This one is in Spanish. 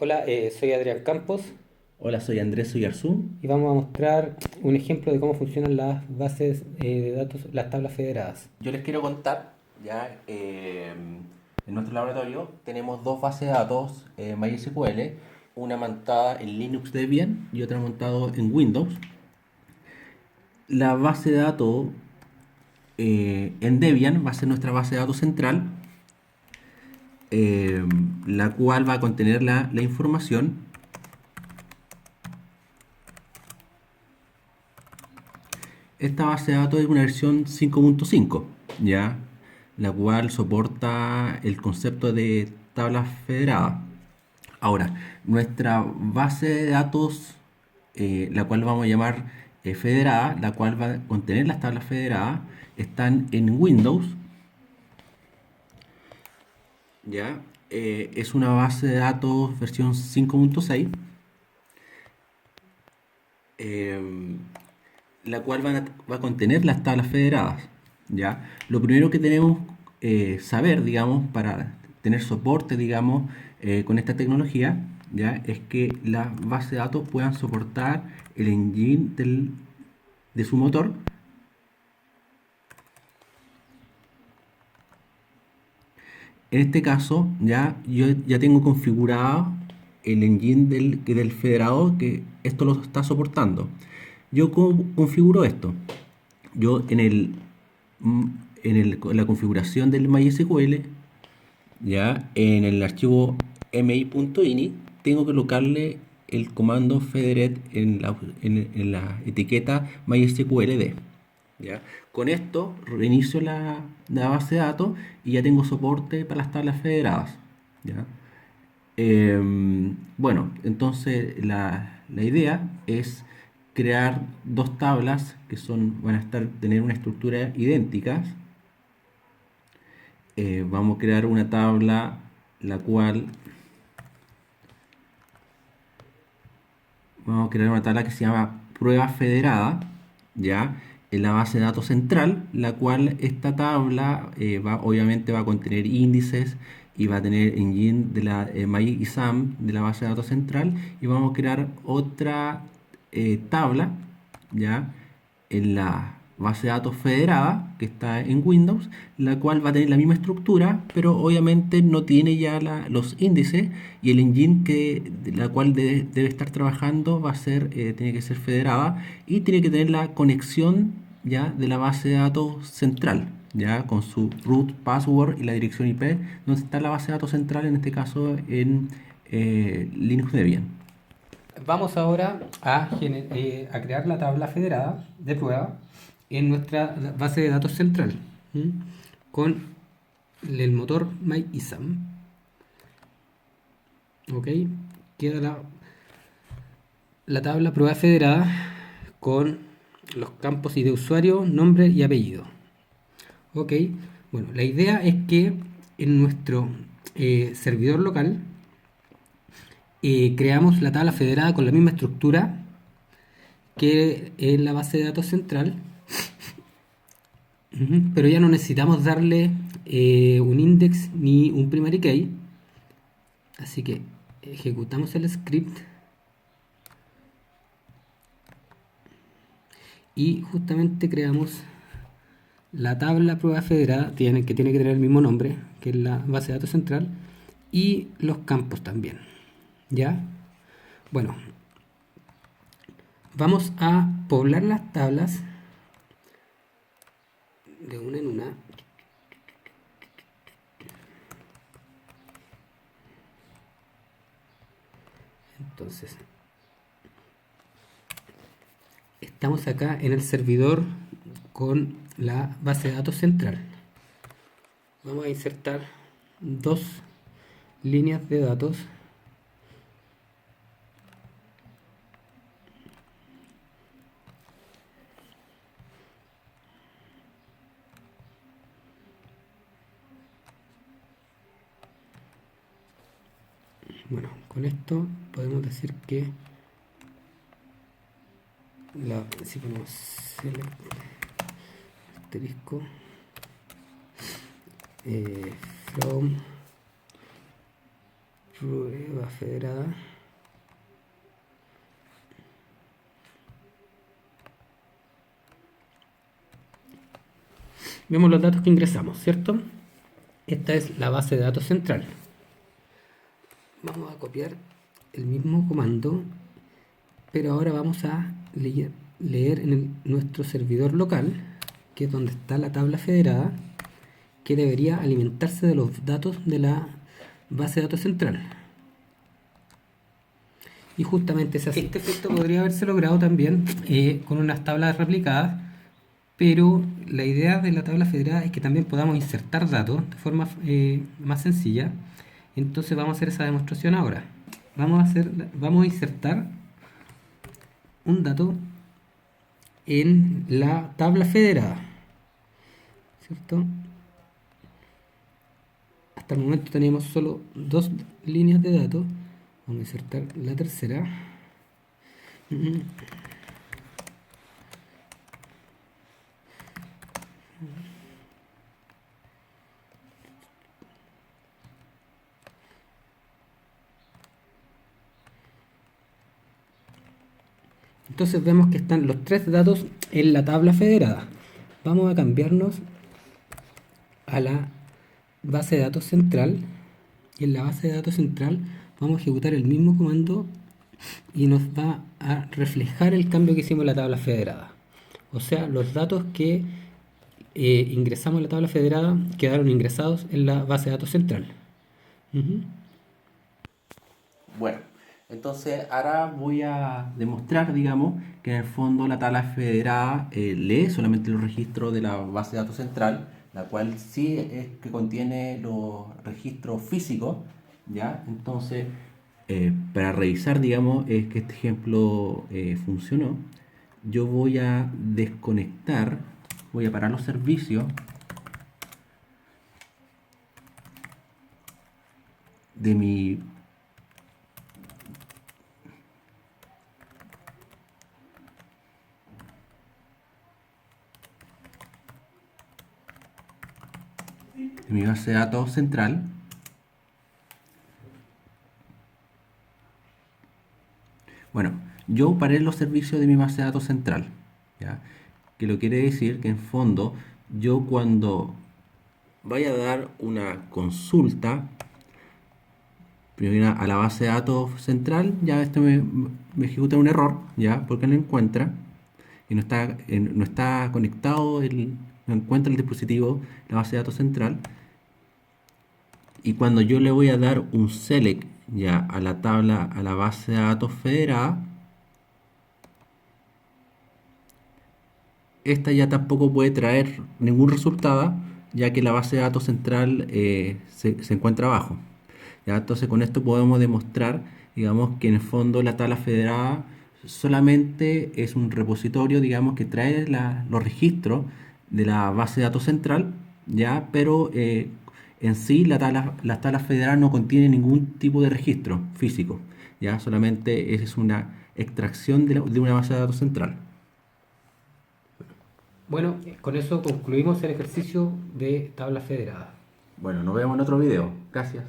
Hola, soy Adrián Campos Hola, soy Andrés Oyarzún. y vamos a mostrar un ejemplo de cómo funcionan las bases de datos, las tablas federadas. Yo les quiero contar, ya, en nuestro laboratorio tenemos dos bases de datos MySQL, una montada en Linux Debian y otra montada en Windows. La base de datos en Debian va a ser nuestra base de datos central, eh, la cual va a contener la información. Esta base de datos es una versión 5.5, ¿ya? La cual soporta el concepto de tablas federadas. Ahora, nuestra base de datos, la cual vamos a llamar federada, la cual va a contener las tablas federadas, están en Windows, ¿ya? Es una base de datos versión 5.6, eh, la cual va a contener las tablas federadas, ¿ya? Lo primero que tenemos saber, digamos, para tener soporte, digamos, con esta tecnología, ¿ya? Es que las bases de datos puedan soportar el engine de su motor. En este caso, ya yo ya tengo configurado el engine del federado que esto lo está soportando. Yo cómo configuro esto. Yo mm, en la configuración del MySQL, ya en el archivo mi.ini, tengo que colocarle el comando federate en la etiqueta MySQLD. ¿Ya? Con esto reinicio la base de datos y ya tengo soporte para las tablas federadas. ¿Ya? Bueno, entonces la idea es crear dos tablas que van a tener una estructura idénticas. Vamos a crear una tabla la cual vamos a crear una tabla que se llama prueba federada, ya en la base de datos central, la cual esta tabla obviamente va a contener índices y va a tener engine de la MyISAM de la base de datos central, y vamos a crear otra tabla, ya en la base de datos federada que está en Windows, la cual va a tener la misma estructura, pero obviamente no tiene ya los índices, y el engine de la cual debe estar trabajando va a ser, tiene que ser federada y tiene que tener la conexión ya de la base de datos central, ya con su root, password y la dirección IP, donde está la base de datos central, en este caso en Linux Debian. Vamos ahora a crear la tabla federada de prueba en nuestra base de datos central, ¿m? Con el motor MyISAM. ¿Ok? Queda la tabla prueba federada con los campos de usuario, nombre y apellido. Ok, bueno, la idea es que en nuestro servidor local creamos la tabla federada con la misma estructura que en la base de datos central. Pero ya no necesitamos darle un index ni un primary key. Así que ejecutamos el script y justamente creamos la tabla prueba federada, que tiene que tener el mismo nombre que en la base de datos central, y los campos también. ¿Ya? Bueno, vamos a poblar las tablas de una en una. Entonces, estamos acá en el servidor con la base de datos central. Vamos a insertar dos líneas de datos. Bueno, con esto podemos decir que si ponemos select asterisco from Prueba federada. Vemos los datos que ingresamos, ¿cierto? Esta es la base de datos central. Vamos a copiar el mismo comando, pero ahora vamos a leer en nuestro servidor local, que es donde está la tabla federada, que debería alimentarse de los datos de la base de datos central. Y justamente es así. Este efecto podría haberse logrado también con unas tablas replicadas, pero la idea de la tabla federada es que también podamos insertar datos de forma más sencilla. Entonces vamos a hacer esa demostración ahora. Vamos a insertar un dato en la tabla federada, ¿cierto? Hasta el momento teníamos solo 2 líneas de datos. Vamos a insertar la tercera. Entonces vemos que están los 3 datos en la tabla federada. Vamos a cambiarnos a la base de datos central. Y en la base de datos central vamos a ejecutar el mismo comando y nos va a reflejar el cambio que hicimos en la tabla federada. O sea, los datos que ingresamos en la tabla federada quedaron ingresados en la base de datos central. Bueno, entonces ahora voy a demostrar, digamos, que en el fondo la tabla federada lee solamente los registros de la base de datos central, la cual sí es que contiene los registros físicos, ¿ya? Entonces, para revisar, digamos, es que este ejemplo funcionó. Yo voy a desconectar, voy a parar los servicios de mi base de datos central. Bueno, yo paré los servicios de mi base de datos central, ¿ya? Que lo quiere decir que en fondo yo cuando vaya a dar una consulta primero a la base de datos central, ya esto me ejecuta un error, ya, porque no encuentra y no está conectado, no encuentra el dispositivo, la base de datos central. Y cuando yo le voy a dar un select ya a la tabla, a la base de datos federada, esta ya tampoco puede traer ningún resultado, ya que la base de datos central se encuentra abajo. ¿Ya? Entonces con esto podemos demostrar, digamos, que en el fondo la tabla federada solamente es un repositorio, digamos, que trae los registros de la base de datos central, ¿ya? Pero en sí la tabla federal no contiene ningún tipo de registro físico, ¿ya? Solamente es una extracción de una base de datos central. Bueno, con eso concluimos el ejercicio de tabla federada. Bueno, nos vemos en otro video. Gracias.